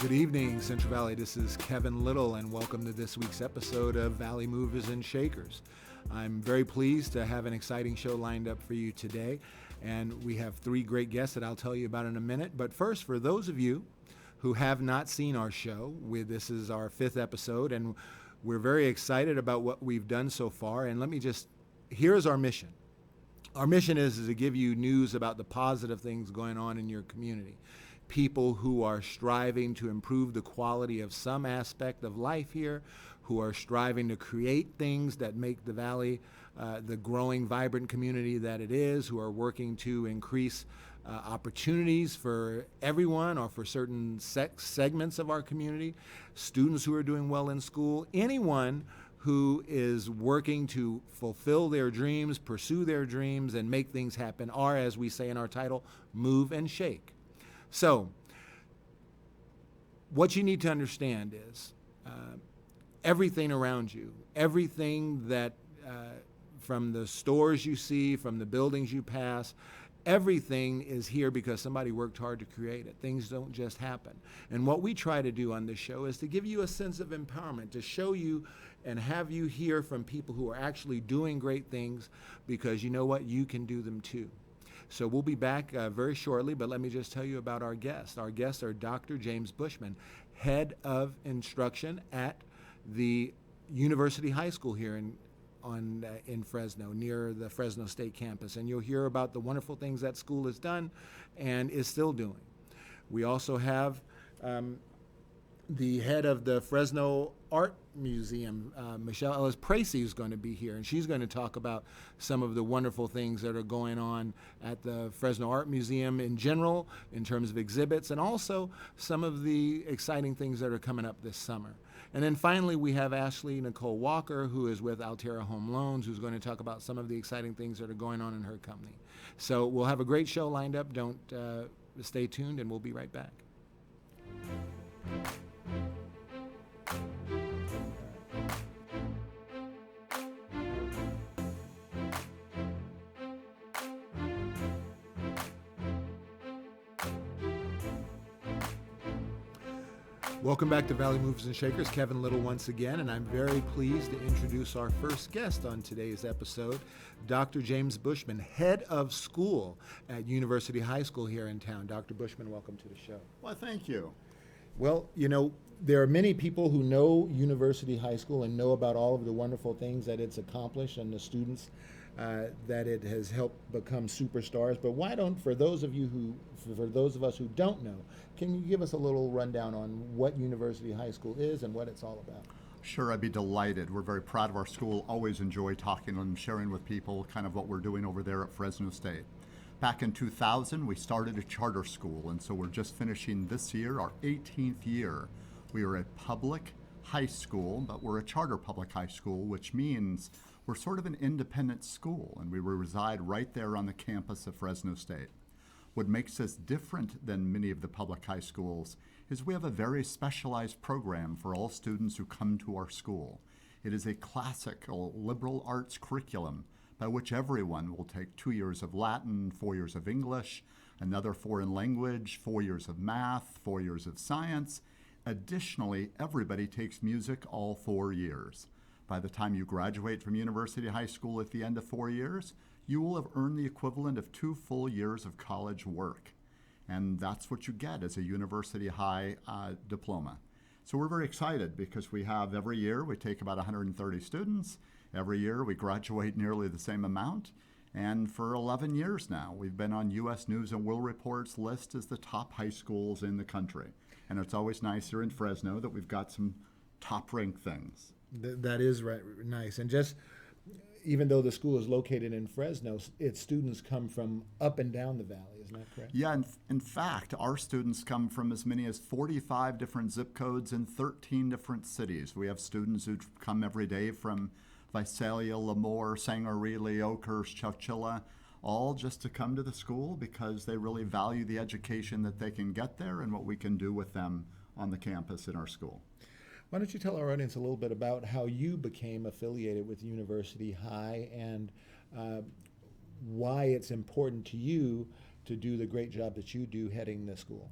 Good evening, Central Valley. This is Kevin Little, and welcome to this week's episode of Valley Movers and Shakers. I'm very pleased to have an exciting show lined up for you today, and we have three great guests that I'll tell you about in a minute. But first, for those of you who have not seen our show, this is our fifth episode, and we're very excited about what we've done so far. And here's our mission. Our mission is to give you news about the positive things going on in your community. People who are striving to improve the quality of some aspect of life here, who are striving to create things that make the Valley the growing, vibrant community that it is, who are working to increase opportunities for everyone or for certain segments of our community, students who are doing well in school, anyone who is working to fulfill their dreams, pursue their dreams, and make things happen are, as we say in our title, move and shake. So, what you need to understand is everything around you, everything that from the stores you see, from the buildings you pass, everything is here because somebody worked hard to create it. Things don't just happen. And what we try to do on this show is to give you a sense of empowerment, to show you and have you hear from people who are actually doing great things, because you know what? You can do them too. So we'll be back very shortly, but let me just tell you about our guests. Our guests are Dr. James Bushman, Head of Instruction at the University High School here in Fresno, near the Fresno State campus. And you'll hear about the wonderful things that school has done and is still doing. We also have the head of the Fresno Art Museum, Michele Ellis, Pracy, is going to be here, and she's going to talk about some of the wonderful things that are going on at the Fresno Art Museum in general, in terms of exhibits, and also some of the exciting things that are coming up this summer. And then finally, we have Ashlee Nicole Walker, who is with Alterra Home Loans, who's going to talk about some of the exciting things that are going on in her company. So we'll have a great show lined up. Stay tuned, and we'll be right back. Welcome back to Valley Movers and Shakers. Kevin Little once again, and I'm very pleased to introduce our first guest on today's episode, Dr. James Bushman, Head of School at University High School here in town. Dr. Bushman, welcome to the show. Well, thank you. Well, you know, there are many people who know University High School and know about all of the wonderful things that it's accomplished and the students that it has helped become superstars. But why don't, for those of us who don't know, can you give us a little rundown on what University High School is and what it's all about? Sure, I'd be delighted. We're very proud of our school, always enjoy talking and sharing with people kind of what we're doing over there at Fresno State. Back in 2000, we started a charter school, and so we're just finishing this year, our 18th year. We are a public high school, but we're a charter public high school, which means we're sort of an independent school, and we reside right there on the campus of Fresno State. What makes us different than many of the public high schools is we have a very specialized program for all students who come to our school. It is a classical liberal arts curriculum by which everyone will take 2 years of Latin, 4 years of English, another foreign language, 4 years of math, 4 years of science. Additionally, everybody takes music all 4 years. By the time you graduate from University High School at the end of 4 years, you will have earned the equivalent of 2 full years of college work. And that's what you get as a University High diploma. So we're very excited because we have every year, we take about 130 students. Every year we graduate nearly the same amount. And for 11 years now, we've been on U.S. News and World Report's list as the top high schools in the country. And it's always nice here in Fresno that we've got some top-ranked things. That is right, nice. And just, even though the school is located in Fresno, its students come from up and down the valley, isn't that correct? Yeah, in fact, our students come from as many as 45 different zip codes in 13 different cities. We have students who come every day from Visalia, Lemoore, Sangarili, Oakhurst, Chowchilla, all just to come to the school because they really value the education that they can get there and what we can do with them on the campus in our school. Why don't you tell our audience a little bit about how you became affiliated with University High and why it's important to you to do the great job that you do heading the school?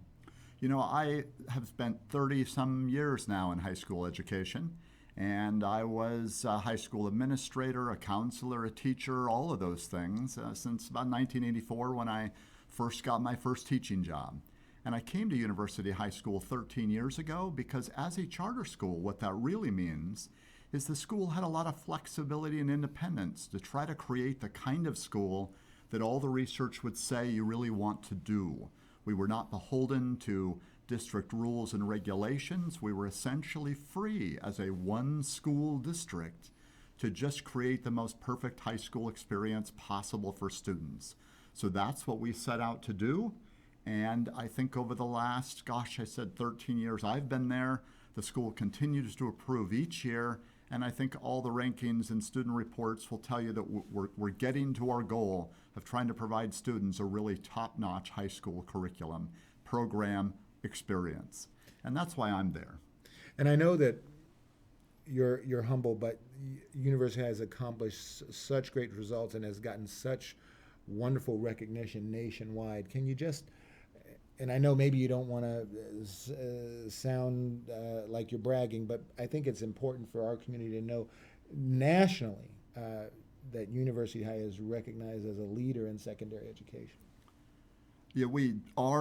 You know, I have spent 30 some years now in high school education, and I was a high school administrator, a counselor, a teacher, all of those things since about 1984 when I first got my first teaching job. And I came to University High School 13 years ago because as a charter school, what that really means is the school had a lot of flexibility and independence to try to create the kind of school that all the research would say you really want to do. We were not beholden to district rules and regulations. We were essentially free as a one school district to just create the most perfect high school experience possible for students. So that's what we set out to do. And I think over the last, I said 13 years I've been there, the school continues to improve each year. And I think all the rankings and student reports will tell you that we're getting to our goal of trying to provide students a really top-notch high school curriculum, program, experience. And that's why I'm there. And I know that you're humble, but University has accomplished such great results and has gotten such wonderful recognition nationwide. Can you just, and I know maybe you don't want to sound like you're bragging, but I think it's important for our community to know nationally that University High is recognized as a leader in secondary education. Yeah, we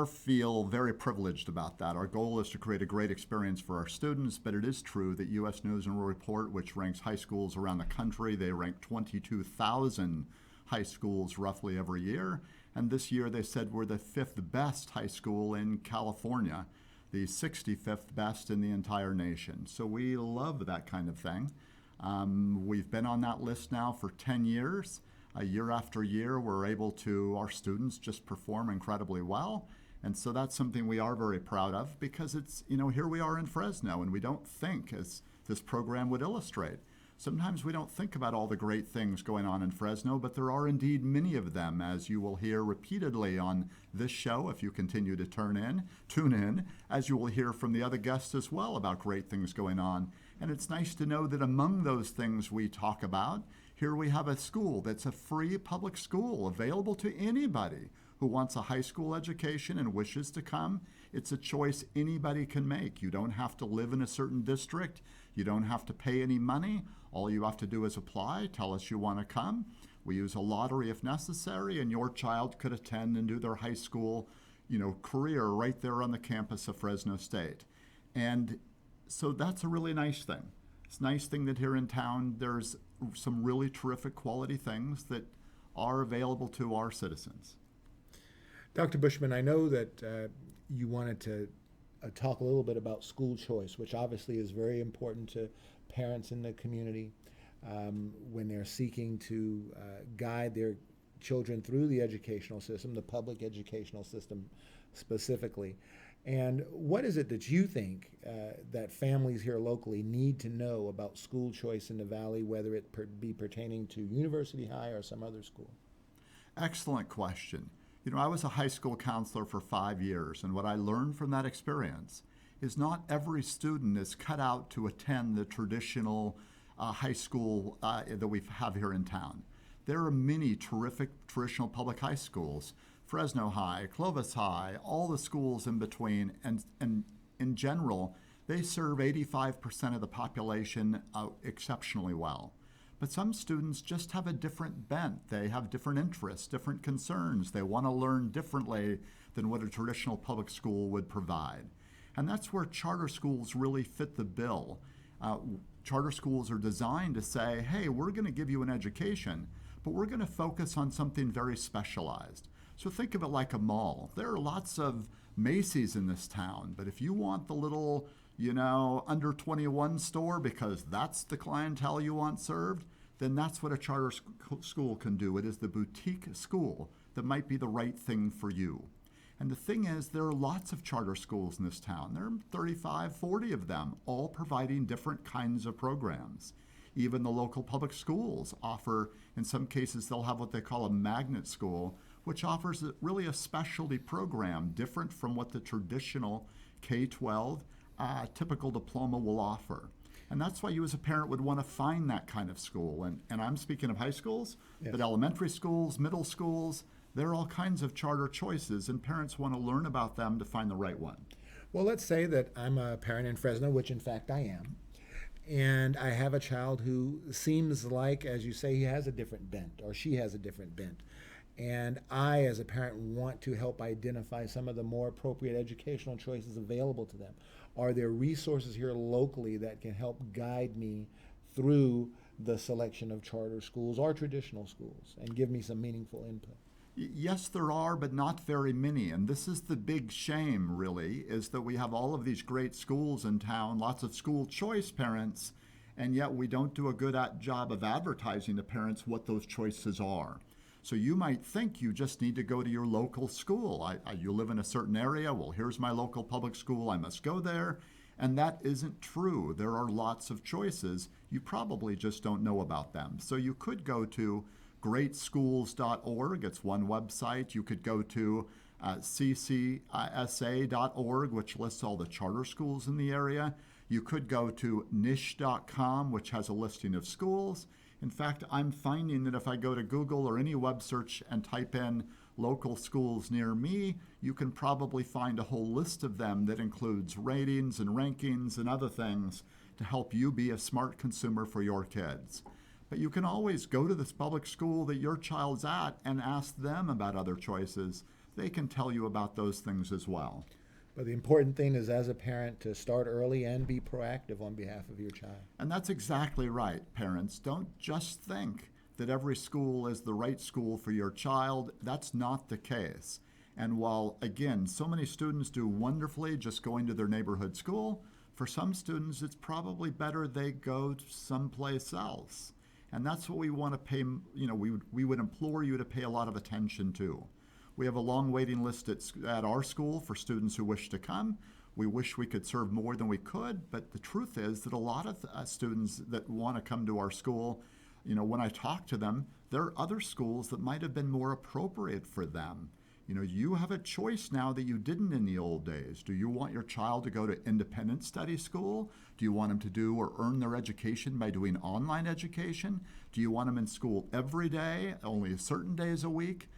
feel very privileged about that. Our goal is to create a great experience for our students, but it is true that U.S. News and World Report, which ranks high schools around the country, they rank 22,000 high schools roughly every year. And this year they said we're the 5th best high school in California, the 65th best in the entire nation. So we love that kind of thing. We've been on that list now for 10 years. Year after year, we're able to, our students just perform incredibly well. And so that's something we are very proud of because it's, here we are in Fresno and we don't think, as this program would illustrate, sometimes we don't think about all the great things going on in Fresno, but there are indeed many of them, as you will hear repeatedly on this show if you continue to tune in, as you will hear from the other guests as well about great things going on. And it's nice to know that among those things we talk about, here we have a school that's a free public school available to anybody who wants a high school education and wishes to come. It's a choice anybody can make. You don't have to live in a certain district. You don't have to pay any money. All you have to do is apply, tell us you want to come. We use a lottery if necessary, and your child could attend and do their high school, career right there on the campus of Fresno State. And so that's a really nice thing. It's a nice thing that here in town there's some really terrific quality things that are available to our citizens. Dr. Bushman, I know that you wanted to talk a little bit about school choice, which obviously is very important to parents in the community when they're seeking to guide their children through the educational system, the public educational system specifically. And what is it that you think that families here locally need to know about school choice in the Valley, whether it be pertaining to University High or some other school? Excellent question. I was a high school counselor for 5 years, and what I learned from that experience is not every student is cut out to attend the traditional high school that we have here in town. There are many terrific traditional public high schools, Fresno High, Clovis High, all the schools in between, and in general, they serve 85% of the population exceptionally well. But some students just have a different bent. They have different interests, different concerns. They want to learn differently than what a traditional public school would provide. And that's where charter schools really fit the bill. Charter schools are designed to say, hey, we're going to give you an education, but we're going to focus on something very specialized. So think of it like a mall. There are lots of Macy's in this town, but if you want the little, under 21 store because that's the clientele you want served, then that's what a charter school can do. It is the boutique school that might be the right thing for you. And the thing is, there are lots of charter schools in this town. There are 35, 40 of them, all providing different kinds of programs. Even the local public schools offer, in some cases, they'll have what they call a magnet school, which offers really a specialty program different from what the traditional K-12 typical diploma will offer. And that's why you as a parent would want to find that kind of school. And I'm speaking of high schools, yes. But elementary schools, middle schools, there are all kinds of charter choices, and parents want to learn about them to find the right one. Well, let's say that I'm a parent in Fresno, which in fact I am, and I have a child who seems like, as you say, he has a different bent or she has a different bent. And I, as a parent, want to help identify some of the more appropriate educational choices available to them. Are there resources here locally that can help guide me through the selection of charter schools or traditional schools and give me some meaningful input? Yes, there are, but not very many. And this is the big shame, really, is that we have all of these great schools in town, lots of school choice parents, and yet we don't do a good job of advertising to parents what those choices are. So you might think you just need to go to your local school. You live in a certain area, well, here's my local public school, I must go there. And that isn't true. There are lots of choices. You probably just don't know about them. So you could go to greatschools.org. It's one website. You could go to ccsa.org, which lists all the charter schools in the area. You could go to niche.com, which has a listing of schools. In fact, I'm finding that if I go to Google or any web search and type in local schools near me, you can probably find a whole list of them that includes ratings and rankings and other things to help you be a smart consumer for your kids. But you can always go to this public school that your child's at and ask them about other choices. They can tell you about those things as well. But the important thing is, as a parent, to start early and be proactive on behalf of your child. And that's exactly right, parents. Don't just think that every school is the right school for your child. That's not the case. And while, again, so many students do wonderfully just going to their neighborhood school, for some students it's probably better they go to someplace else. And that's what we want to pay, we would implore you to pay a lot of attention to. We have a long waiting list at our school for students who wish to come. We wish we could serve more than we could, but the truth is that a lot of students that want to come to our school, when I talk to them, there are other schools that might have been more appropriate for them. You have a choice now that you didn't in the old days. Do you want your child to go to independent study school? Do you want them to do or earn their education by doing online education? Do you want them in school every day, only certain days a week?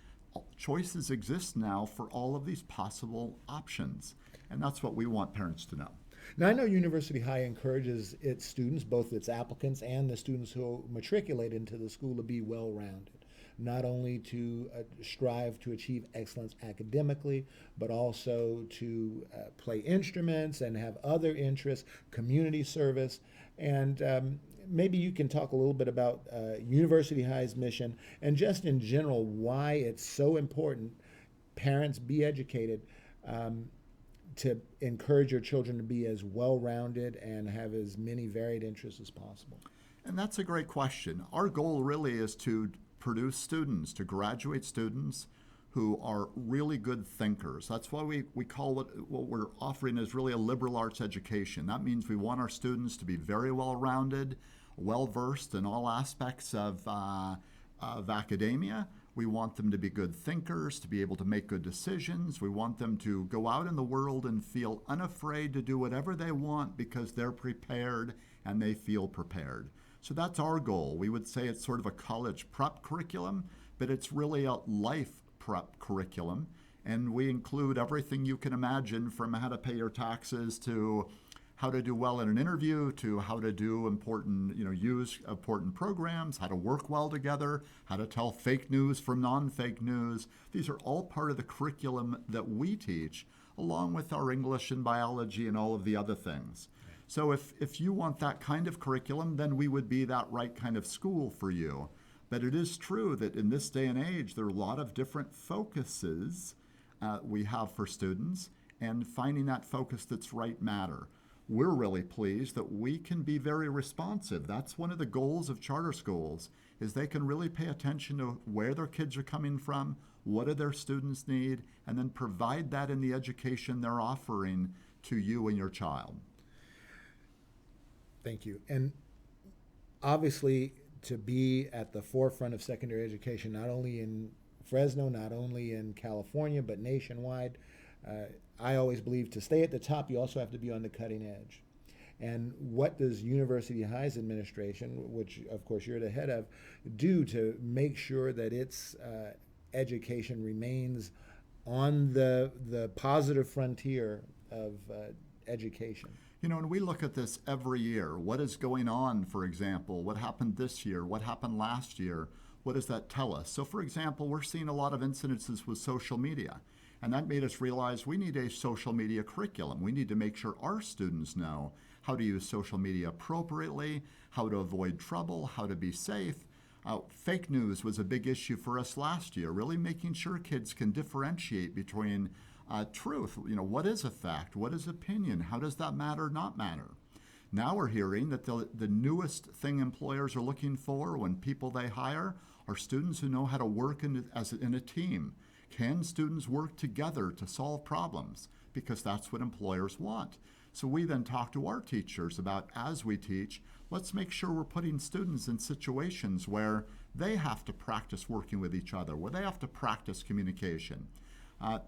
Choices exist now for all of these possible options, and that's what we want parents to know. Now, I know University High encourages its students, both its applicants and the students who matriculate into the school, to be well-rounded, not only to strive to achieve excellence academically, but also to play instruments and have other interests, community service, and maybe you can talk a little bit about University High's mission and just in general why it's so important parents be educated to encourage your children to be as well-rounded and have as many varied interests as possible. And that's a great question. Our goal really is to produce students, to graduate students who are really good thinkers. That's why we call what we're offering is really a liberal arts education. That means we want our students to be very well-rounded, well-versed in all aspects of academia. We want them to be good thinkers, to be able to make good decisions. We want them to go out in the world and feel unafraid to do whatever they want because they're prepared and they feel prepared. So that's our goal. We would say it's sort of a college prep curriculum, but it's really a life prep curriculum. And we include everything you can imagine, from how to pay your taxes to how to do well in an interview, to how to do use important programs, how to work well together, how to tell fake news from non-fake news. These are all part of the curriculum that we teach, along with our English and biology and all of the other things. So if you want that kind of curriculum, then we would be that right kind of school for you. But it is true that in this day and age, there are a lot of different focuses we have for students, and finding that focus that's right matter. We're really pleased that we can be very responsive. That's one of the goals of charter schools, is they can really pay attention to where their kids are coming from, what do their students need, and then provide that in the education they're offering to you and your child. Thank you. And obviously, to be at the forefront of secondary education, not only in Fresno, not only in California, but nationwide, I always believe to stay at the top, you also have to be on the cutting edge. And what does University High's administration, which of course you're the head of, do to make sure that its education remains on the positive frontier education. You know, and we look at this every year. What is going on, for example? What happened this year? What happened last year? What does that tell us? So, for example, we're seeing a lot of incidences with social media. And that made us realize we need a social media curriculum. We need to make sure our students know how to use social media appropriately, how to avoid trouble, how to be safe. Fake news was a big issue for us last year, really making sure kids can differentiate between truth. You know, what is a fact? What is opinion? How does that matter, not matter? Now we're hearing that the newest thing employers are looking for when people they hire are students who know how to work in a team. Can students work together to solve problems? Because that's what employers want. So we then talk to our teachers about, as we teach, let's make sure we're putting students in situations where they have to practice working with each other, where they have to practice communication.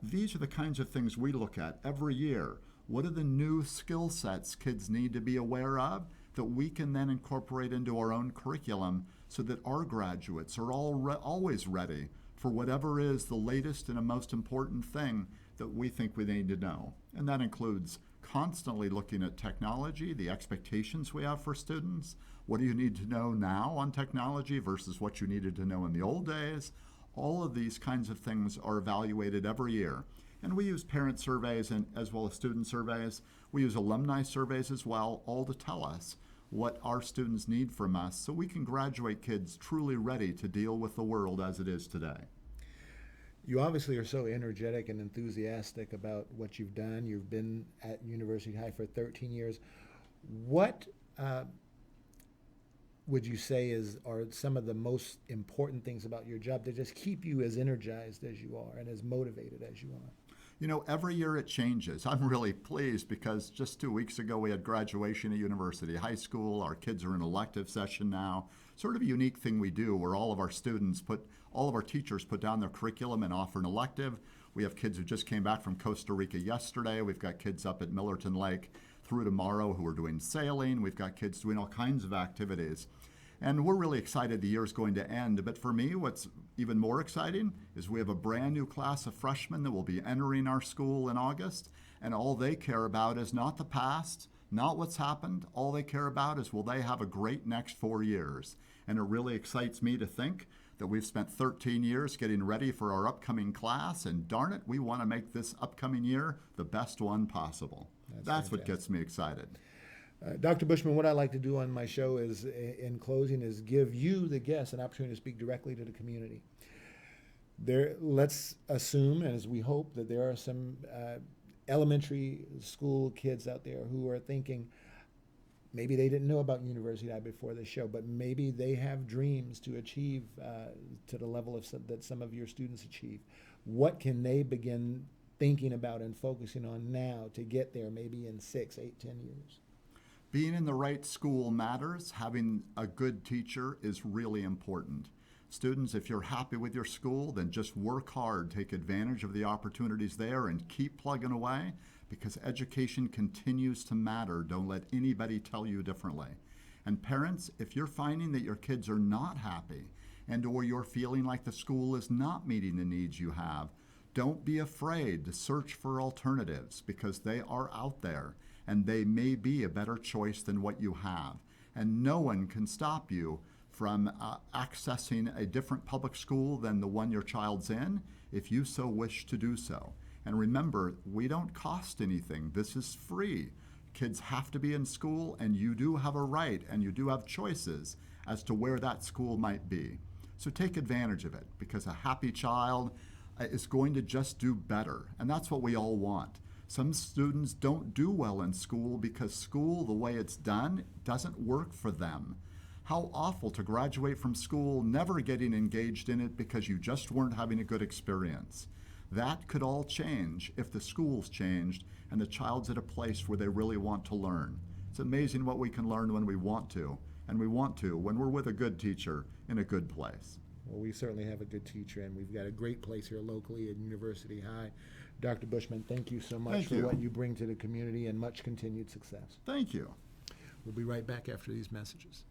These are the kinds of things we look at every year. What are the new skill sets kids need to be aware of that we can then incorporate into our own curriculum so that our graduates are always ready for whatever is the latest and the most important thing that we think we need to know. And that includes constantly looking at technology, the expectations we have for students. What do you need to know now on technology versus what you needed to know in the old days? All of these kinds of things are evaluated every year. And we use parent surveys and as well as student surveys. We use alumni surveys as well, all to tell us what our students need from us so we can graduate kids truly ready to deal with the world as it is today. You obviously are so energetic and enthusiastic about what you've done. You've been at University High for 13 years. What would you say are some of the most important things about your job that just keep you as energized as you are and as motivated as you are? You know, every year it changes. I'm really pleased because just 2 weeks ago we had graduation at University High School. Our kids are in elective session now. Sort of a unique thing we do where all of our teachers put down their curriculum and offer an elective. We have kids who just came back from Costa Rica yesterday. We've got kids up at Millerton Lake through tomorrow who are doing sailing. We've got kids doing all kinds of activities. And we're really excited the year's going to end. But for me, what's even more exciting is we have a brand new class of freshmen that will be entering our school in August. And all they care about is not the past, not what's happened. All they care about is will they have a great next 4 years. And it really excites me to think that we've spent 13 years getting ready for our upcoming class. And darn it, we want to make this upcoming year the best one possible. That's what gets me excited. Dr. Bushman, what I like to do on my show is, in closing, is give you, the guest, an opportunity to speak directly to the community. Let's assume, as we hope, that there are some elementary school kids out there who are thinking, maybe they didn't know about University High before the show, but maybe they have dreams to achieve to the level that some of your students achieve. What can they begin thinking about and focusing on now to get there, maybe in 6, 8, 10 years? Being in the right school matters. Having a good teacher is really important. Students, if you're happy with your school, then just work hard, take advantage of the opportunities there, and keep plugging away because education continues to matter. Don't let anybody tell you differently. And parents, if you're finding that your kids are not happy and or you're feeling like the school is not meeting the needs you have, don't be afraid to search for alternatives because they are out there. And they may be a better choice than what you have. And no one can stop you from accessing a different public school than the one your child's in, if you so wish to do so. And remember, we don't cost anything. This is free. Kids have to be in school, and you do have a right, and you do have choices as to where that school might be. So take advantage of it, because a happy child is going to just do better. And that's what we all want. Some students don't do well in school because school, the way it's done, doesn't work for them. How awful to graduate from school never getting engaged in it because you just weren't having a good experience. That could all change if the school's changed and the child's at a place where they really want to learn. It's amazing what we can learn when we want to, and we want to when we're with a good teacher in a good place. Well, we certainly have a good teacher, and we've got a great place here locally at University High. Dr. Bushman, thank you so much for what you bring to the community, and much continued success. Thank you. We'll be right back after these messages.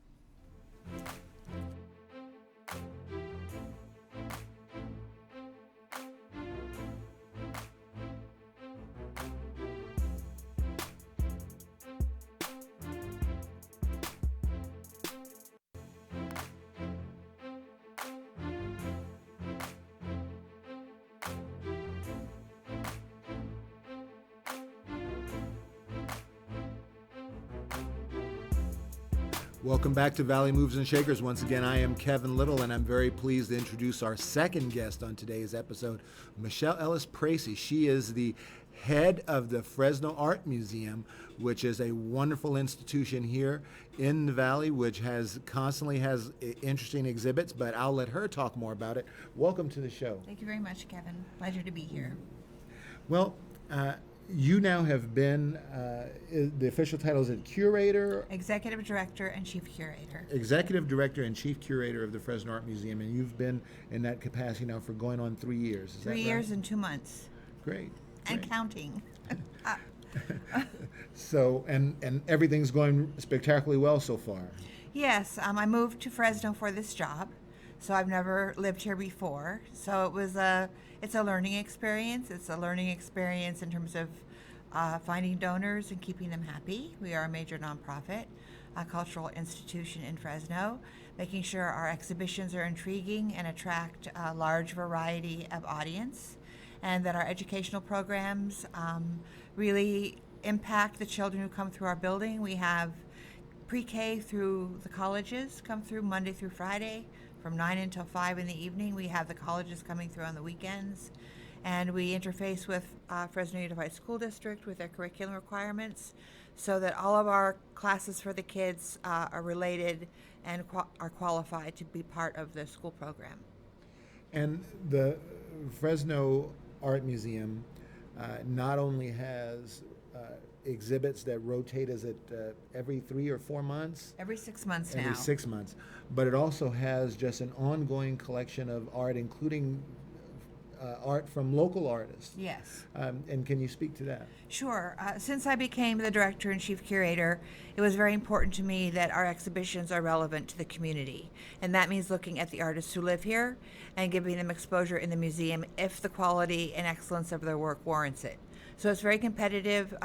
Welcome back to Valley Moves and Shakers. Once again, I am Kevin Little, and I'm very pleased to introduce our second guest on today's episode, Michele Ellis Pracy. She is the head of the Fresno Art Museum, which is a wonderful institution here in the Valley, which constantly has interesting exhibits, but I'll let her talk more about it. Welcome to the show. Thank you very much, Kevin. Pleasure to be here. Well, you now have been, the official title is Curator? Executive Director and Chief Curator. Executive Director and Chief Curator of the Fresno Art Museum, and you've been in that capacity now for going on 3 years. Is that right? 3 years and 2 months. Great. And counting. So, and everything's going spectacularly well so far. Yes, I moved to Fresno for this job, so I've never lived here before. So it's a learning experience. It's a learning experience in terms of finding donors and keeping them happy. We are a major nonprofit, a cultural institution in Fresno, making sure our exhibitions are intriguing and attract a large variety of audience, and that our educational programs really impact the children who come through our building. We have pre-K through the colleges come through Monday through Friday from 9 until 5 in the evening. We have the colleges coming through on the weekends, and we interface with Fresno Unified School District with their curriculum requirements so that all of our classes for the kids are related and are qualified to be part of the school program. And the Fresno Art Museum not only has exhibits that rotate, is it every 3 or 4 months? Every 6 months now. Every 6 months. But it also has just an ongoing collection of art, including art from local artists. Yes. And can you speak to that? Sure. Since I became the director and chief curator, it was very important to me that our exhibitions are relevant to the community. And that means looking at the artists who live here and giving them exposure in the museum if the quality and excellence of their work warrants it. So it's very competitive.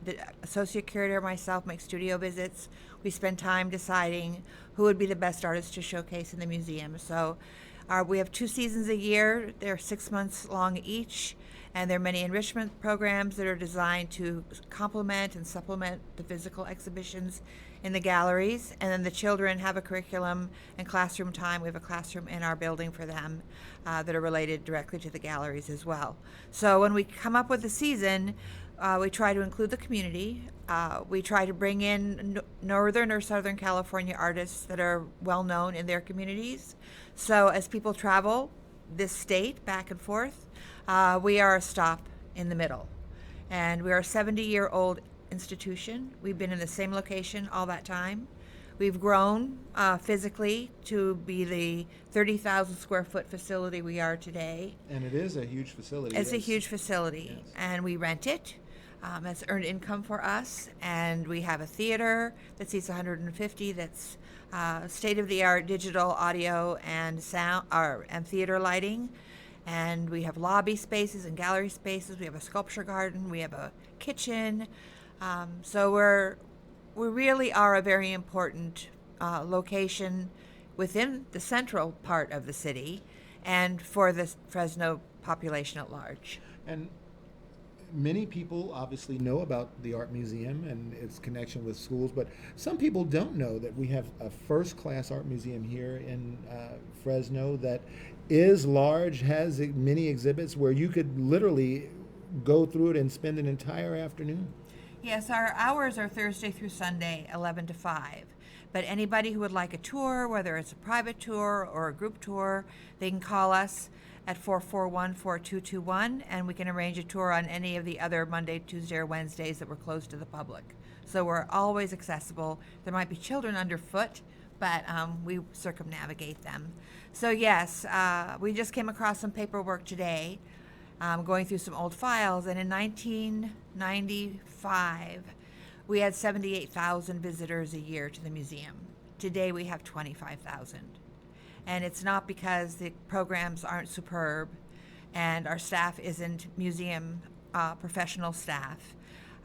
The associate curator, myself, make studio visits. We spend time deciding who would be the best artists to showcase in the museum. So we have 2 seasons a year. They're 6 months long each, and there are many enrichment programs that are designed to complement and supplement the physical exhibitions in the galleries. And then the children have a curriculum and classroom time. We have a classroom in our building for them that are related directly to the galleries as well. So when we come up with a season, we try to include the community. We try to bring in Northern or Southern California artists that are well known in their communities. So as people travel this state back and forth, we are a stop in the middle. And we are a 70-year-old institution. We've been in the same location all that time. We've grown physically to be the 30,000 square foot facility we are today. And it is a huge facility. It's a huge facility, yes. And we rent it. It's earned income for us, and we have a theater that seats 150 that's state-of-the-art digital audio and sound and theater lighting. And we have lobby spaces and gallery spaces. We have a sculpture garden. We have a kitchen. So we really are a very important location within the central part of the city and for the Fresno population at large. And many people obviously know about the Art Museum and its connection with schools, but some people don't know that we have a first-class art museum here in Fresno that is large, has many exhibits where you could literally go through it and spend an entire afternoon. Yes, our hours are Thursday through Sunday, 11 to 5. But anybody who would like a tour, whether it's a private tour or a group tour, they can call us at 441-4221, and we can arrange a tour on any of the other Monday, Tuesday, or Wednesdays that we're closed to the public. So we're always accessible. There might be children underfoot, but we circumnavigate them. So yes, we just came across some paperwork today, going through some old files, and in 1995, we had 78,000 visitors a year to the museum. Today we have 25,000. And it's not because the programs aren't superb and our staff isn't museum professional staff.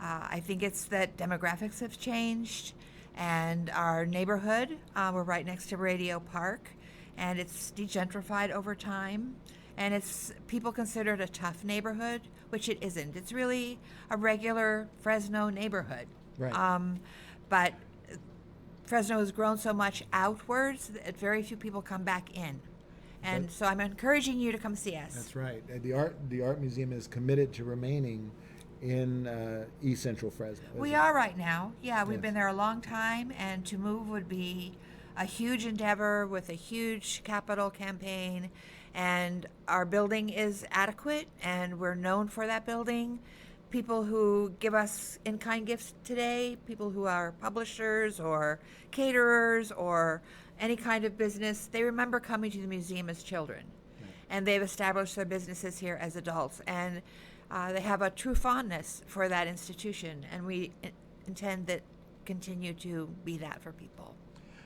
I think it's that demographics have changed, and our neighborhood, we're right next to Radio Park, and it's degentrified over time. And people consider it a tough neighborhood, which it isn't. It's really a regular Fresno neighborhood. Right. But Fresno has grown so much outwards that very few people come back in. And That- so I'm encouraging you to come see us. That's right. The art museum is committed to remaining in East Central Fresno. We are right now. Yeah, we've Yes. been there a long time, and to move would be a huge endeavor with a huge capital campaign. And our building is adequate, and we're known for that building. People who give us in-kind gifts today, people who are publishers or caterers or any kind of business, they remember coming to the museum as children. And they've established their businesses here as adults. And they have a true fondness for that institution, and we intend that continue to be that for people.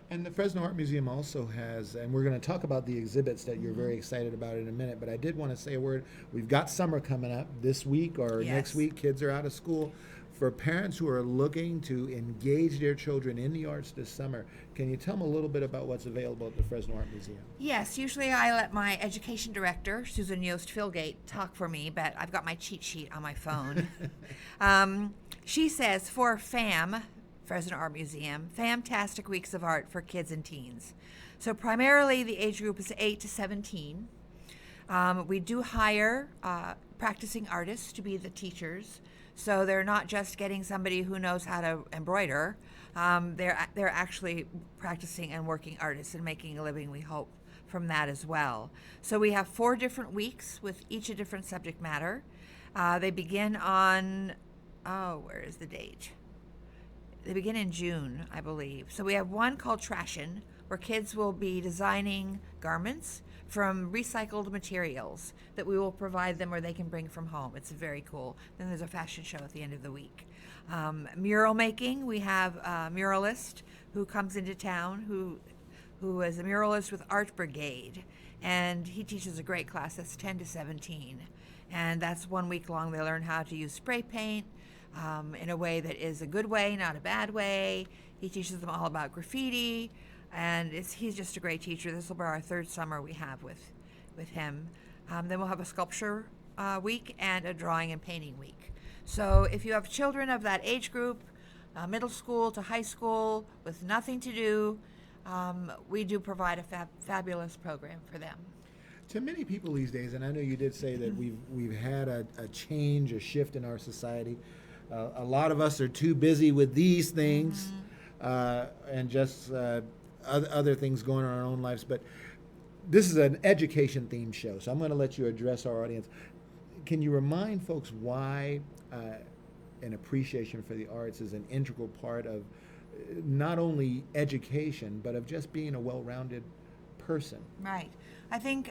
And the Fresno Art Museum also has, and we're going to talk about the exhibits that you're very excited about in a minute, but I did want to say a word. We've got summer coming up this week or next Yes. week. Kids are out of school. For parents who are looking to engage their children in the arts this summer, can you tell them a little bit about what's available at the Fresno Art Museum? Yes, usually I let my education director, Susan Yost-Filgate, talk for me, but I've got my cheat sheet on my phone. She says, for FAM, Fresno Art Museum, Fantastic Weeks of Art for Kids and Teens. So primarily the age group is 8 to 17. We do hire practicing artists to be the teachers. So they're not just getting somebody who knows how to embroider. They're actually practicing and working artists and making a living, we hope, from that as well. So we have 4 different weeks with each a different subject matter. They begin on, where is the date? They begin in June, I believe. So we have one called Trashin', where kids will be designing garments from recycled materials that we will provide them or they can bring from home. It's very cool. Then there's a fashion show at the end of the week. Mural making, we have a muralist who comes into town who is a muralist with Art Brigade, and he teaches a great class that's 10 to 17. And that's 1 week long. They learn how to use spray paint in a way that is a good way, not a bad way. He teaches them all about graffiti, and he's just a great teacher. This will be our 3rd summer we have with him. Then we'll have a sculpture week and a drawing and painting week. So if you have children of that age group, middle school to high school, with nothing to do, we do provide a fabulous program for them. To many people these days, and I know you did say that we've had a change, a shift in our society. A lot of us are too busy with these things and just other things going on in our own lives. But this is an education-themed show, so I'm going to let you address our audience. Can you remind folks why an appreciation for the arts is an integral part of not only education, but of just being a well-rounded person? Right. I think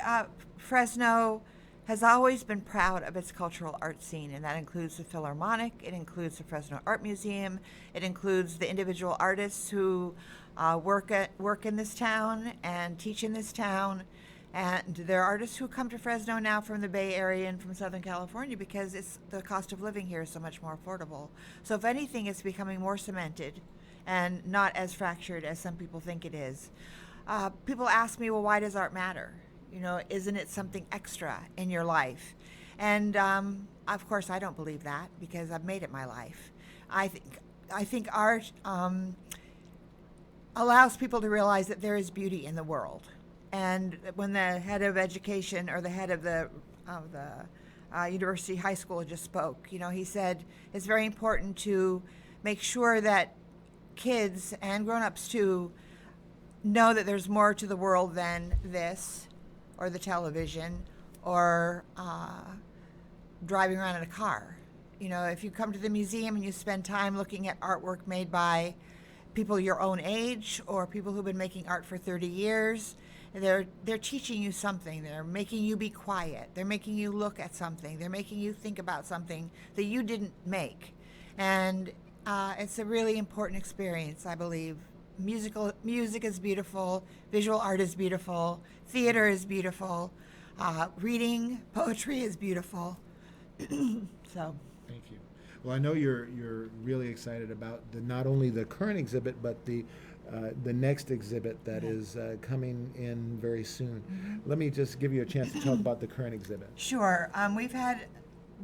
Fresno has always been proud of its cultural art scene, and that includes the Philharmonic, it includes the Fresno Art Museum, it includes the individual artists who work in this town and teach in this town. And there are artists who come to Fresno now from the Bay Area and from Southern California because the cost of living here is so much more affordable. So if anything, it's becoming more cemented and not as fractured as some people think it is. People ask me, well, why does art matter? You know, isn't it something extra in your life? And of course, I don't believe that because I've made it my life. I think art allows people to realize that there is beauty in the world. And when the head of education or the head of the university high school just spoke, you know, he said it's very important to make sure that kids and grown-ups too know that there's more to the world than this or the television or driving around in a car. You know, if you come to the museum and you spend time looking at artwork made by people your own age or people who've been making art for 30 years, they're teaching you something. They're making you be quiet. They're making you look at something. They're making you think about something that you didn't make. And it's a really important experience, I believe. Music is beautiful. Visual art is beautiful. Theater is beautiful. Reading poetry is beautiful. So. Thank you. Well, I know you're really excited about not only the current exhibit, but the next exhibit that is coming in very soon. Mm-hmm. Let me just give you a chance to talk about the current exhibit. Sure. We've had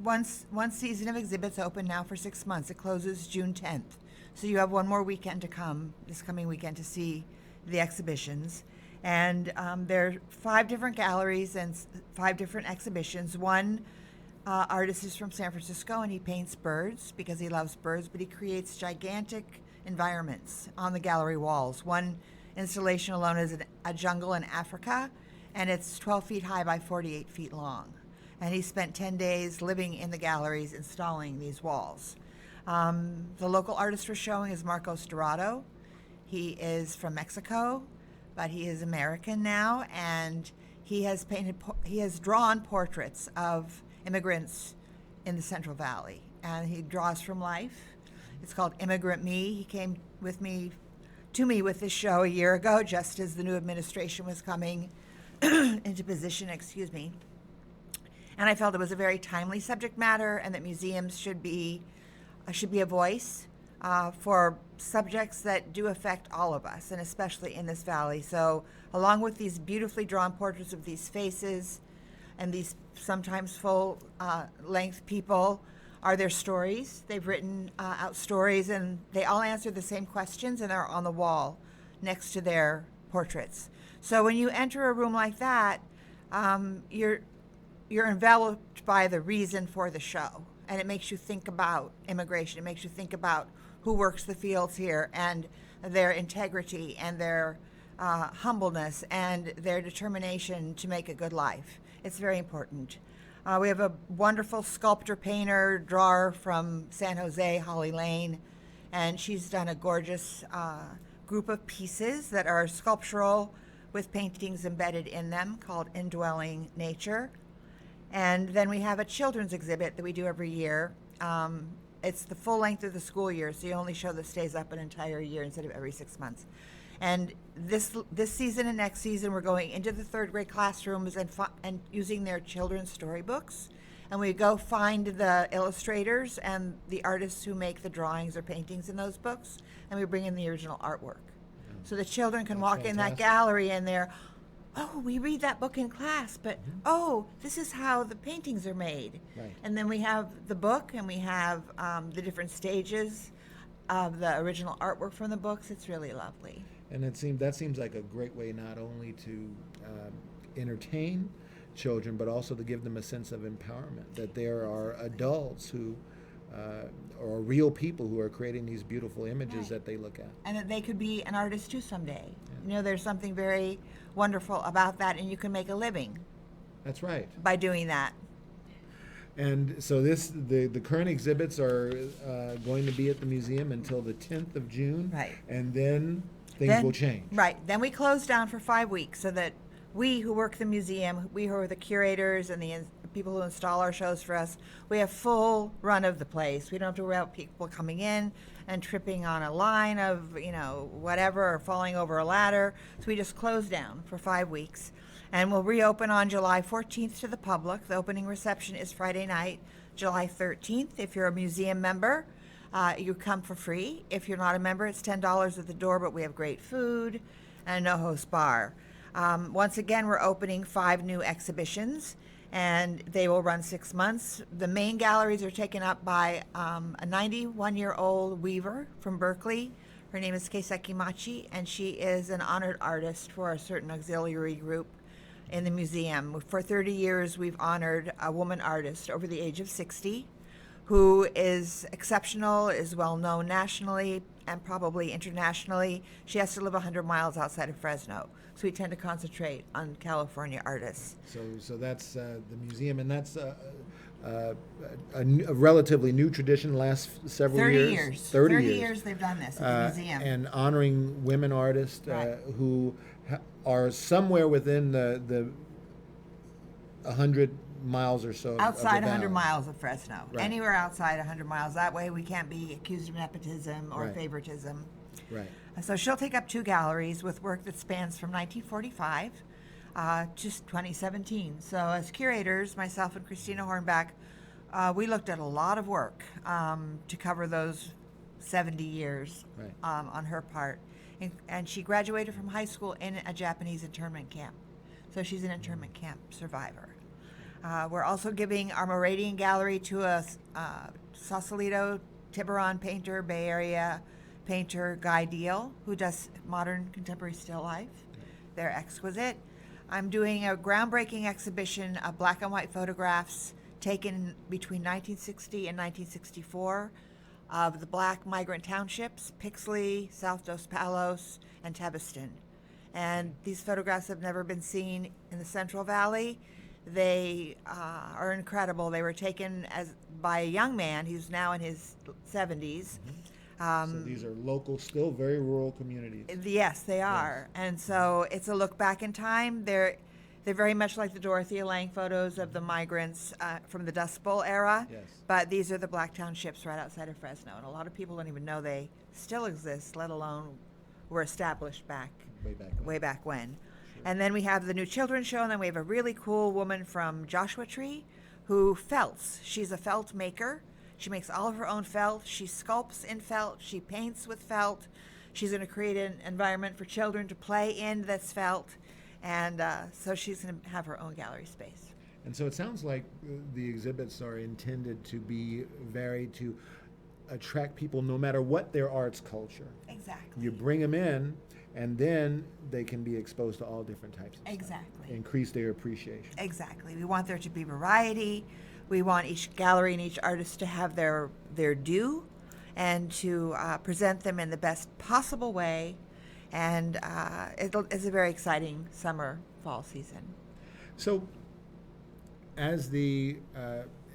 one season of exhibits open now for 6 months. It closes June 10th. So you have one more weekend to come, this coming weekend, to see the exhibitions. And there are 5 different galleries and 5 different exhibitions. One artist is from San Francisco, and he paints birds because he loves birds, but he creates gigantic environments on the gallery walls. One installation alone is a jungle in Africa, and it's 12 feet high by 48 feet long. And he spent 10 days living in the galleries installing these walls. The local artist we're showing is Marcos Dorado. He is from Mexico, but he is American now, and he has drawn portraits of immigrants in the Central Valley, and he draws from life. It's called Immigrant Me. He came to me with this show a year ago, just as the new administration was coming into position, and I felt it was a very timely subject matter, and that museums should be a voice for subjects that do affect all of us, and especially in this valley. So along with these beautifully drawn portraits of these faces and these sometimes full length people are their stories. They've written out stories, and they all answer the same questions, and they're on the wall next to their portraits. So when you enter a room like that, you're enveloped by the reason for the show, and it makes you think about immigration. It makes you think about who works the fields here, and their integrity, and their humbleness, and their determination to make a good life. It's very important. We have a wonderful sculptor, painter, drawer from San Jose, Holly Lane, and she's done a gorgeous group of pieces that are sculptural with paintings embedded in them called Indwelling Nature. And then we have a children's exhibit that we do every year. It's the full length of the school year, so you only show that stays up an entire year instead of every 6 months. And this season and next season, we're going into the 3rd grade classrooms and using their children's storybooks. And we go find the illustrators and the artists who make the drawings or paintings in those books, and we bring in the original artwork. So the children can walk in that gallery and they're, oh, we read that book in class, but oh, this is how the paintings are made. Right. And then we have the book, and we have the different stages of the original artwork from the books. It's really lovely. And that seems like a great way not only to entertain children, but also to give them a sense of empowerment, that there are adults who or real people who are creating these beautiful images Right. that they look at. And that they could be an artist too someday. You know, there's something very wonderful about that, and you can make a living That's right. by doing that. And so the current exhibits are going to be at the museum until the 10th of June. Right. And then things will change. Right. Then we close down for 5 weeks so that we who work the museum, we who are the curators and the people who install our shows for us, we have full run of the place. We don't have to worry about people coming in and tripping on a line of, whatever, or falling over a ladder. So we just close down for 5 weeks. And we'll reopen on July 14th to the public. The opening reception is Friday night, July 13th. If you're a museum member, you come for free. If you're not a member, it's $10 at the door, but we have great food and a no-host bar. Once again, we're opening 5 new exhibitions, and they will run 6 months. The main galleries are taken up by a 91-year-old weaver from Berkeley. Her name is Keiseki Machi, and she is an honored artist for a certain auxiliary group in the museum. For 30 years, we've honored a woman artist over the age of 60 who is exceptional, is well known nationally and probably internationally. She has to live 100 miles outside of Fresno. So we tend to concentrate on California artists. So that's the museum, and that's a relatively new tradition, last several 30 years. years. 30 years they've done this at the museum. And honoring women artists Right. who are somewhere within the 100 miles or so Outside of the 100 valley. miles of Fresno. Right. Anywhere outside 100 miles. That way we can't be accused of nepotism or Right. favoritism. Right. So she'll take up 2 galleries with work that spans from 1945 to 2017. So as curators, myself and Christina Hornback, we looked at a lot of work to cover those 70 years Right. on her part. And she graduated from high school in a Japanese internment camp. So she's an internment camp survivor. We're also giving our Moravian gallery to a Sausalito Tiburon painter, Bay Area painter Guy Deal, who does modern contemporary still life. They're exquisite. I'm doing a groundbreaking exhibition of black and white photographs taken between 1960 and 1964 of the black migrant townships, Pixley, South Dos Palos, and Teviston. And these photographs have never been seen in the Central Valley. They are incredible. They were taken by a young man who's now in his 70s. So these are local, still very rural communities. Yes, they are. Yes. And so it's a look back in time. They're very much like the Dorothea Lange photos of the migrants from the Dust Bowl era. Yes. But these are the black townships right outside of Fresno. And a lot of people don't even know they still exist, let alone were established way back when. Sure. And then we have the new children's show, and then we have a really cool woman from Joshua Tree who felts. She's a felt maker. She makes all of her own felt. She sculpts in felt. She paints with felt. She's going to create an environment for children to play in that's felt. And so she's going to have her own gallery space. And so it sounds like the exhibits are intended to be varied to attract people no matter what their arts culture. Exactly. You bring them in, and then they can be exposed to all different types of Exactly. stuff. Increase their appreciation. Exactly. We want there to be variety. We want each gallery and each artist to have their due and to present them in the best possible way. And it's a very exciting summer, fall season. So, as the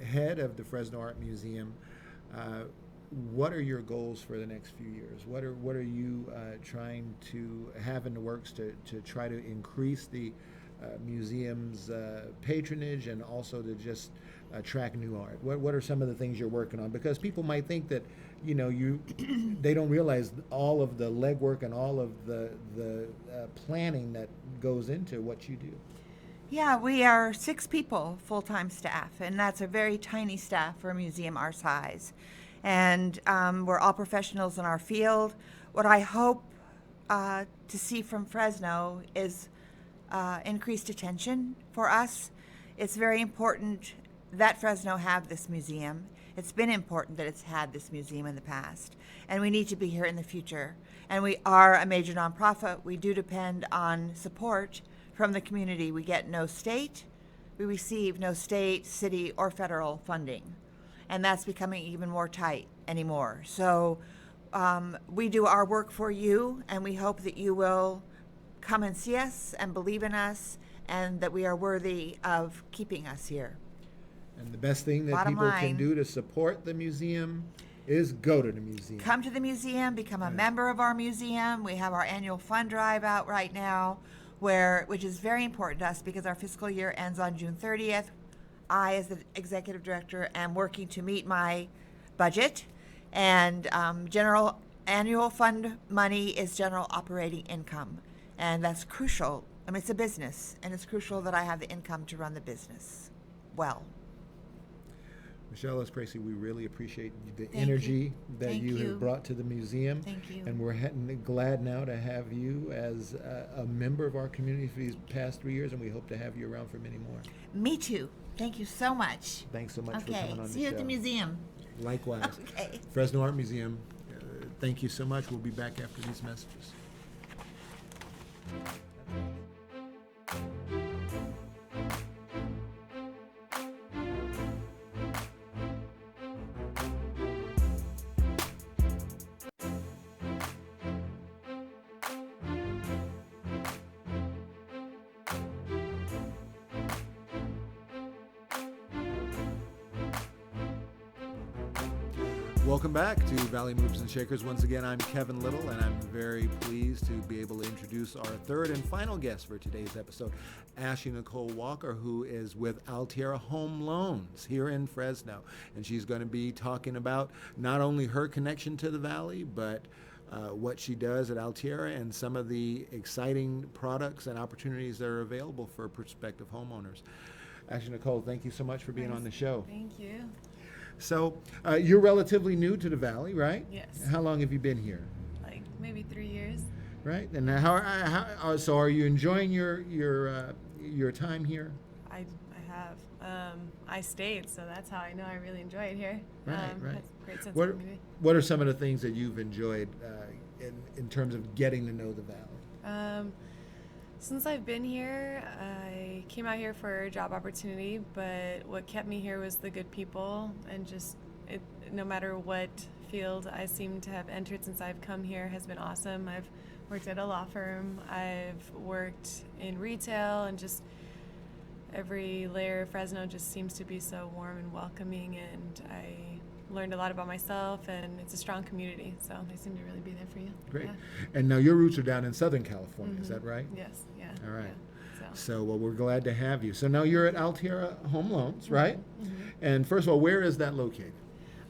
head of the Fresno Art Museum, what are your goals for the next few years? What are you trying to have in the works to try to increase the museum's patronage and also to just attract new art? What are some of the things you're working on? Because people might think that they don't realize all of the legwork and all of the planning that goes into what you do. Yeah, we are 6 people, full-time staff, and that's a very tiny staff for a museum our size. And we're all professionals in our field. What I hope to see from Fresno is increased attention for us. It's very important that Fresno have this museum. It's been important that it's had this museum in the past, and we need to be here in the future. And we are a major nonprofit. We do depend on support from the community. We receive no state, city, or federal funding, and that's becoming even more tight anymore. So we do our work for you, and we hope that you will come and see us and believe in us, and that we are worthy of keeping us here. And the best thing that Bottom people line, can do to support the museum is go to the museum. Come to the museum, become a member of our museum. We have our annual fund drive out right now, which is very important to us because our fiscal year ends on June 30th. I, as the executive director, am working to meet my budget, and general annual fund money is general operating income, and that's crucial. I mean, it's a business, and it's crucial that I have the income to run the business well. Michele, Pracy, we really appreciate the Thank energy that Thank you you. have brought to the museum. Thank you. And we're glad now to have you as a member of our community for these past 3 years, and we hope to have you around for many more. Me too. Thank you so much. Thanks so much for Okay, coming on the show. see you at the museum. Likewise. Okay. Fresno Art Museum, thank you so much. We'll be back after these messages. Welcome back to Valley Movers and Shakers. Once again, I'm Kevin Little, and I'm very pleased to be able to introduce our third and final guest for today's episode, Ashlee Nicole Walker, who is with Alterra Home Loans here in Fresno. And she's going to be talking about not only her connection to the Valley, but what she does at Alterra and some of the exciting products and opportunities that are available for prospective homeowners. Ashlee Nicole, thank you so much for being on the show. Thank you. So you're relatively new to the Valley, right? Yes. How long have you been here? Like maybe 3 years. Right. And so are you enjoying your time here? I have. I stayed, so that's how I know I really enjoy it here. Right. Has a great sense What of community. What are some of the things that you've enjoyed in terms of getting to know the valley? Since I've been here, I came out here for a job opportunity, but what kept me here was the good people and just no matter what field I seem to have entered since I've come here has been awesome. I've worked at a law firm, I've worked in retail, and just every layer of Fresno just seems to be so warm and welcoming, and I learned a lot about myself, and it's a strong community, so they seem to really be there for you. Great. Yeah. And now your roots are down in Southern California, is that right? Yes, yeah. All right. Yeah, So, well, we're glad to have you. So now you're at Alterra Home Loans, right? And first of all, where is that located?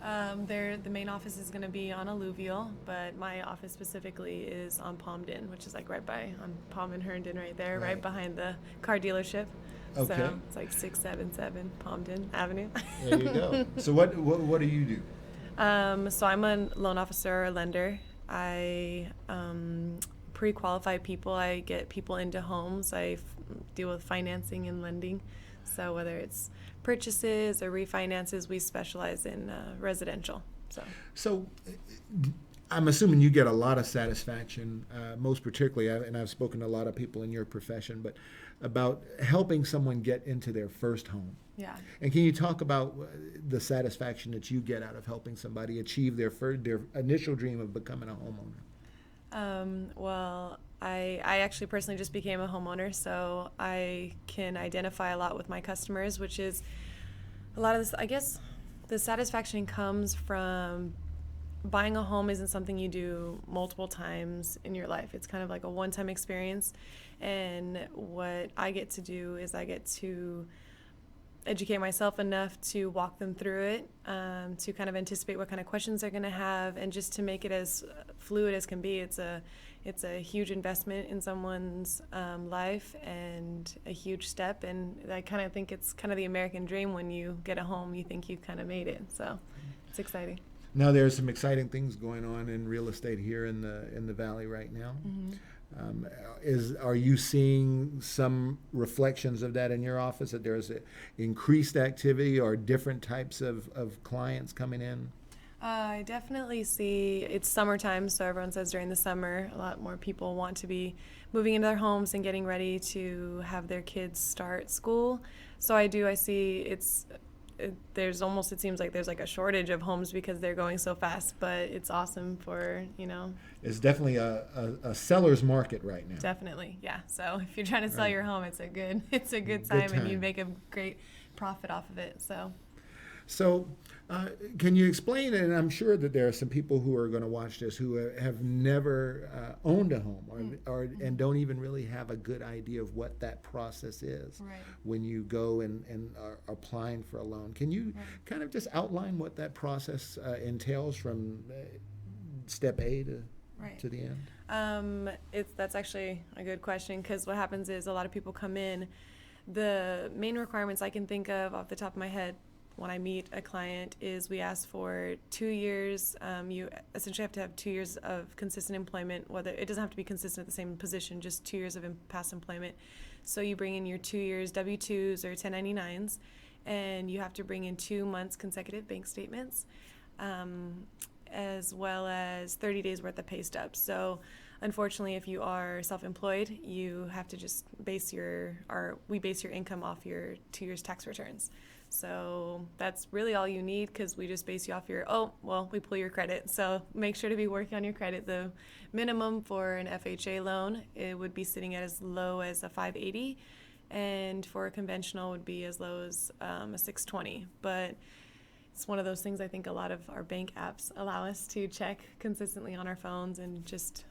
The main office is going to be on Alluvial, but my office specifically is on Palmdon, which is like right by on Palm and Herndon right there, right behind the car dealership. Okay. So it's like 677 Palmdon Avenue. There you go. So what do you do? So I'm a loan officer or lender. I pre-qualify people. I get people into homes. I deal with financing and lending. So whether it's purchases or refinances, we specialize in residential. So I'm assuming you get a lot of satisfaction, most particularly, and I've spoken to a lot of people in your profession, but about helping someone get into their first home. Yeah. And can you talk about the satisfaction that you get out of helping somebody achieve their initial dream of becoming a homeowner? Well, I actually personally just became a homeowner, so I can identify a lot with my customers, which is a lot of this, I guess the satisfaction comes from buying a home isn't something you do multiple times in your life. It's kind of like a one-time experience, and what I get to do is I get to educate myself enough to walk them through it, to kind of anticipate what kind of questions they're going to have, and just to make it as fluid as can be. It's a huge investment in someone's life and a huge step, and I kind of think it's kind of the American dream. When you get a home, you think you've kind of made it, so it's exciting. Now there's some exciting things going on in real estate here in the valley right now. Are you seeing some reflections of that in your office, that there's increased activity or different types of clients coming in? I definitely see it's summertime, so everyone says during the summer a lot more people want to be moving into their homes and getting ready to have their kids start school. So I see it seems like there's like a shortage of homes because they're going so fast, but it's awesome for, It's definitely a seller's market right now. Definitely, yeah. So if you're trying to sell Right. your home, it's a good time, and you make a great profit off of it. So, can you explain, and I'm sure that there are some people who are going to watch this who have never owned a home and don't even really have a good idea of what that process is Right. when you go and are applying for a loan. Can you kind of just outline what that process entails from step A to the end? That's actually a good question, because what happens is a lot of people come in. The main requirements I can think of off the top of my head when I meet a client is we ask for 2 years. You essentially have to have 2 years of consistent employment, whether it doesn't have to be consistent at the same position, just 2 years of past employment. So you bring in your 2 years W-2s or 1099s, and you have to bring in 2 months consecutive bank statements, as well as 30 days worth of pay stubs. So unfortunately, if you are self-employed, you have to just we base your income off your 2 years tax returns. So that's really all you need, because we just base you off we pull your credit. So make sure to be working on your credit. The minimum for an FHA loan, it would be sitting at as low as a 580, and for a conventional would be as low as a 620. But it's one of those things I think a lot of our bank apps allow us to check consistently on our phones, and just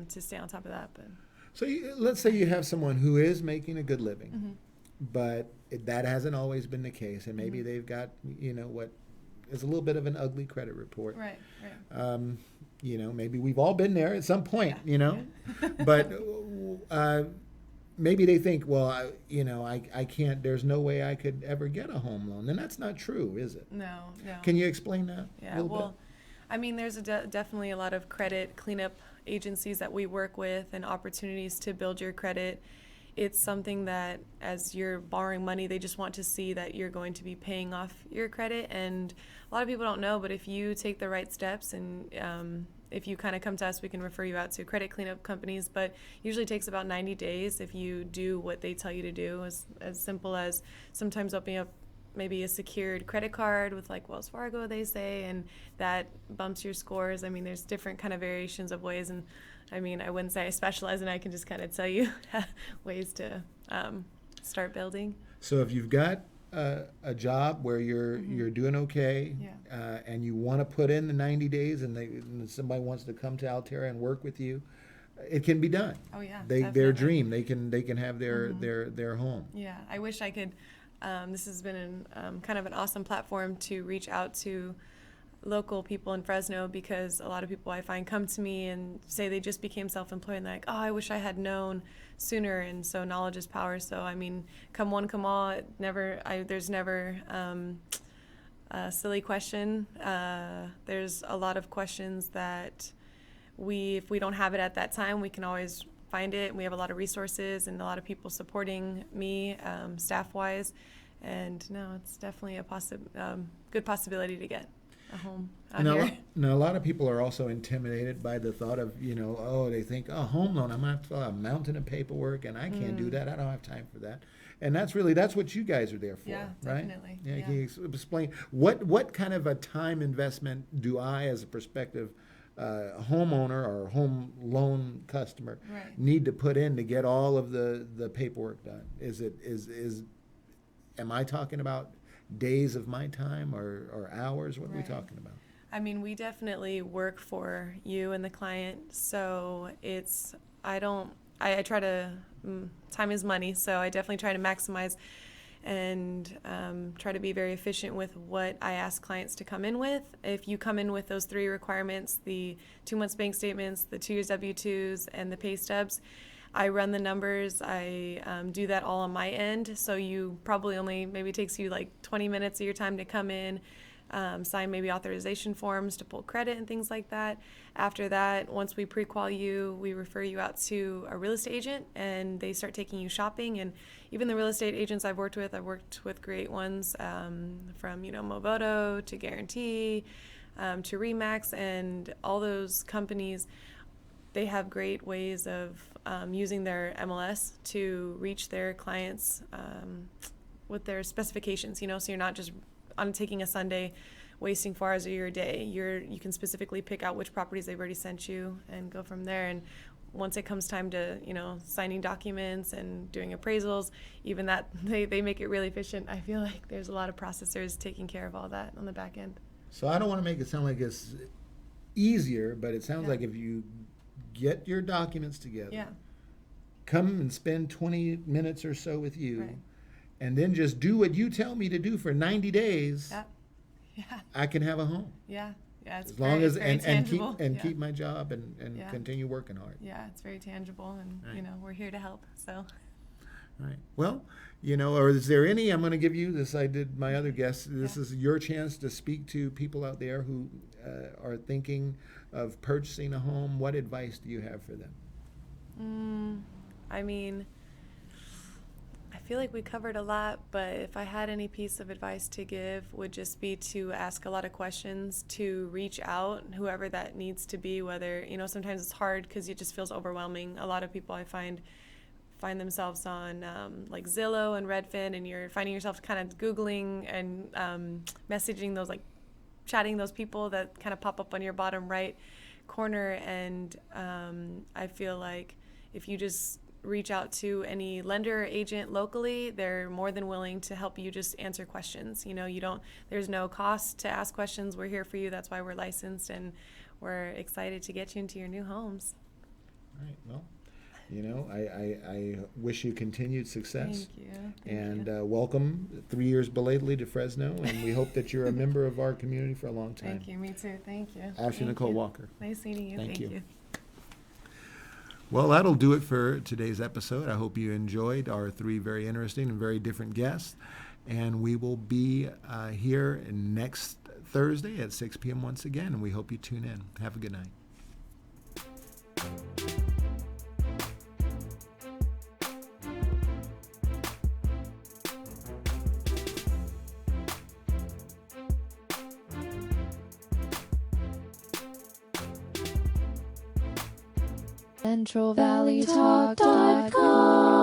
to stay on top of that. But So let's say you have someone who is making a good living, but that hasn't always been the case, and maybe they've got what is a little bit of an ugly credit report. Right. Maybe we've all been there at some point. But maybe they think, well, I can't. There's no way I could ever get a home loan, and that's not true, is it? No. Can you explain that? Yeah, well, I mean, there's definitely a lot of credit cleanup agencies that we work with, and opportunities to build your credit. it's something that as you're borrowing money, they just want to see that you're going to be paying off your credit. And a lot of people don't know, but if you take the right steps and if you kind of come to us, we can refer you out to credit cleanup companies, but usually takes about 90 days if you do what they tell you to do, as simple as sometimes opening up maybe a secured credit card with like Wells Fargo, they say, and that bumps your scores. I mean, there's different kind of variations of ways, and I mean, I wouldn't say I specialize, and I can just kind of tell you ways to start building. So if you've got a job where you're doing okay, and you want to put in the 90 days, and somebody wants to come to Alterra and work with you, it can be done. Oh yeah, their definitely. dream, they can have their home. Yeah, I wish I could. This has been kind of an awesome platform to reach out to local people in Fresno, because a lot of people I find come to me and say they just became self-employed and they're like, oh, I wish I had known sooner. And so knowledge is power. So I mean, come one, come all. There's never a silly question. There's a lot of questions that if we don't have it at that time, we can always find it. And we have a lot of resources and a lot of people supporting me staff-wise. And no, it's definitely a good possibility to get a home out here. Now, a lot of people are also intimidated by the thought of, they think, home loan, I'm going to have to fill out a mountain of paperwork, and I can't do that. I don't have time for that. And that's what you guys are there for, yeah, right? Definitely. Yeah, can you explain, what kind of a time investment do I, as a prospective homeowner or home loan customer, need to put in to get all of the paperwork done? Am I talking about days of my time or hours? What are we talking about? I mean, we definitely work for you and the client, so I try to, time is money, so I definitely try to maximize and try to be very efficient with what I ask clients to come in with. If you come in with those 3 requirements, the 2 months bank statements, the 2 years W-2s, and the pay stubs, I run the numbers. I do that all on my end. So you probably maybe takes you like 20 minutes of your time to come in, sign maybe authorization forms to pull credit and things like that. After that, once we pre-qual you, we refer you out to a real estate agent, and they start taking you shopping. And even the real estate agents I've worked with great ones, from Movoto to Guarantee, to Remax, and all those companies. They have great ways of using their MLS to reach their clients with their specifications, so you're not just on taking a Sunday wasting 4 hours of your day. You can specifically pick out which properties they've already sent you and go from there. And once it comes time to signing documents and doing appraisals, even that they make it really efficient. I feel like there's a lot of processors taking care of all that on the back end. So I don't want to make it sound like it's easier, but it sounds like if you get your documents together, come and spend 20 minutes or so with you, and then just do what you tell me to do for 90 days, I can have a home. It's as long as tangible. keep my job and continue working hard. Yeah, it's very tangible, and we're here to help. So. Right. Well, or is there any? I'm going to give you this. I did my other guests. This is your chance to speak to people out there who are thinking of purchasing a home. What advice do you have for them? I mean, I feel like we covered a lot, but if I had any piece of advice to give, would just be to ask a lot of questions, to reach out, whoever that needs to be, whether, sometimes it's hard because it just feels overwhelming. A lot of people I find themselves on like Zillow and Redfin, and you're finding yourself kind of Googling and messaging those, like chatting those people that kind of pop up on your bottom right corner. And I feel like if you just reach out to any lender or agent locally, they're more than willing to help you just answer questions. There's no cost to ask questions. We're here for you. That's why we're licensed, and we're excited to get you into your new homes. All right. Well, I wish you continued success. Thank you. And welcome 3 years belatedly to Fresno, and we hope that you're a member of our community for a long time. Thank you. Me too. Thank you. Ashlee Nicole Walker. Nice meeting you. Thank you. you. Well, that'll do it for today's episode. I hope you enjoyed our 3 very interesting and very different guests. And we will be here next Thursday at 6 p.m. once again, and we hope you tune in. Have a good night. CentralValleyTalk.com.